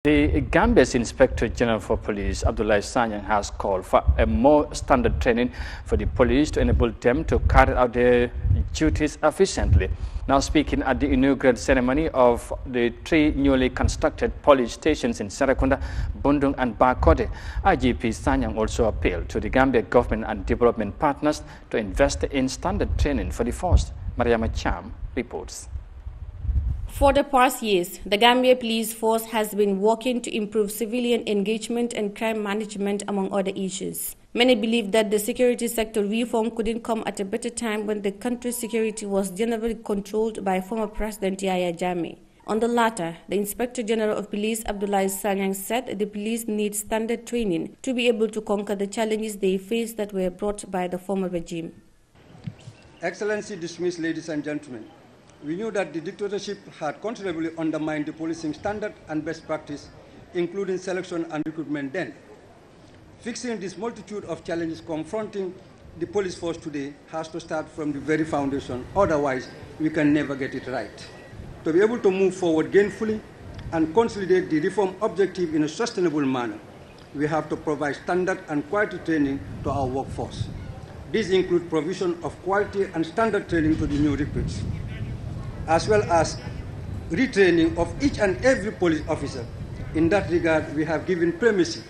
The Gambia's Inspector General for Police, Abdullahi Sanyang, has called for a more standard training for the police to enable them to carry out their duties efficiently. Now speaking at the inaugural ceremony of the 3 newly constructed police stations in Serekunda, Bundung and Bakode, IGP Sanyang also appealed to the Gambia government and development partners to invest in standard training for the force. Yahya Jammeh reports. For the past years, the Gambia Police Force has been working to improve civilian engagement and crime management, among other issues. Many believe that the security sector reform couldn't come at a better time when the country's security was generally controlled by former President Yahya Jammeh. On the latter, the Inspector General of Police, Abdullahi Sanyang, said the police need standard training to be able to conquer the challenges they face that were brought by the former regime. Excellency, dismissed ladies and gentlemen. We knew that the dictatorship had considerably undermined the policing standard and best practice, including selection and recruitment then. Fixing this multitude of challenges confronting the police force today has to start from the very foundation, otherwise we can never get it right. To be able to move forward gainfully and consolidate the reform objective in a sustainable manner, we have to provide standard and quality training to our workforce. These include provision of quality and standard training to the new recruits, as well as retraining of each and every police officer. In that regard, we have given primacy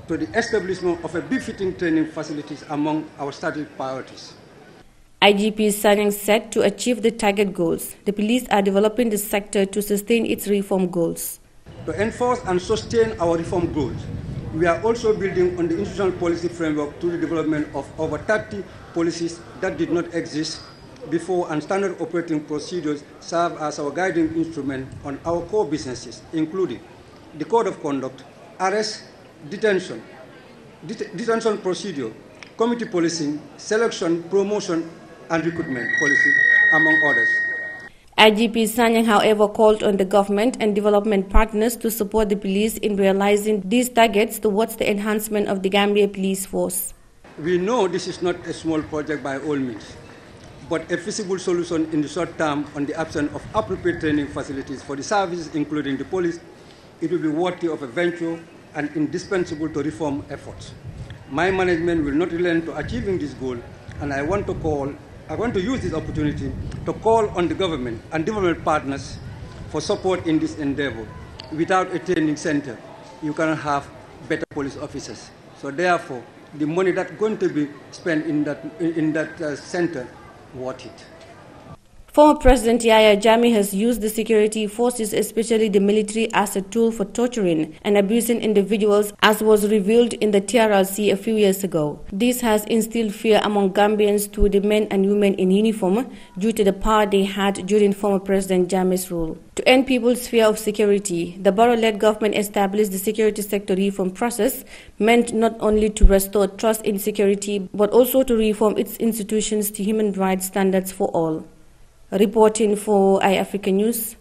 to the establishment of a befitting training facilities among our strategic priorities. IGP Sanyang said to achieve the target goals, the police are developing the sector to sustain its reform goals. To enforce and sustain our reform goals, we are also building on the institutional policy framework to the development of over 30 policies that did not exist before, and standard operating procedures serve as our guiding instrument on our core businesses, including the code of conduct, arrest, detention procedure, committee policing, selection, promotion, and recruitment policy, among others. IGP Sanyang, however, called on the government and development partners to support the police in realizing these targets towards the enhancement of the Gambia Police Force. We know this is not a small project by all means, but a feasible solution in the short term on the absence of appropriate training facilities for the services, including the police. It will be worthy of a venture and indispensable to reform efforts. My management will not relent to achieving this goal, and I want to use this opportunity to call on the government and development partners for support in this endeavor. Without a training center, you cannot have better police officers. So therefore, the money that's going to be spent in that center, worth it. Former President Yahya Jammeh has used the security forces, especially the military, as a tool for torturing and abusing individuals, as was revealed in the TRRC a few years ago. This has instilled fear among Gambians to the men and women in uniform due to the power they had during former President Jammeh's rule. To end people's fear of security, the Barrow-led government established the security sector reform process, meant not only to restore trust in security, but also to reform its institutions to human rights standards for all. Reporting for Eyeafrica News,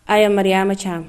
I am Yahya Jammeh.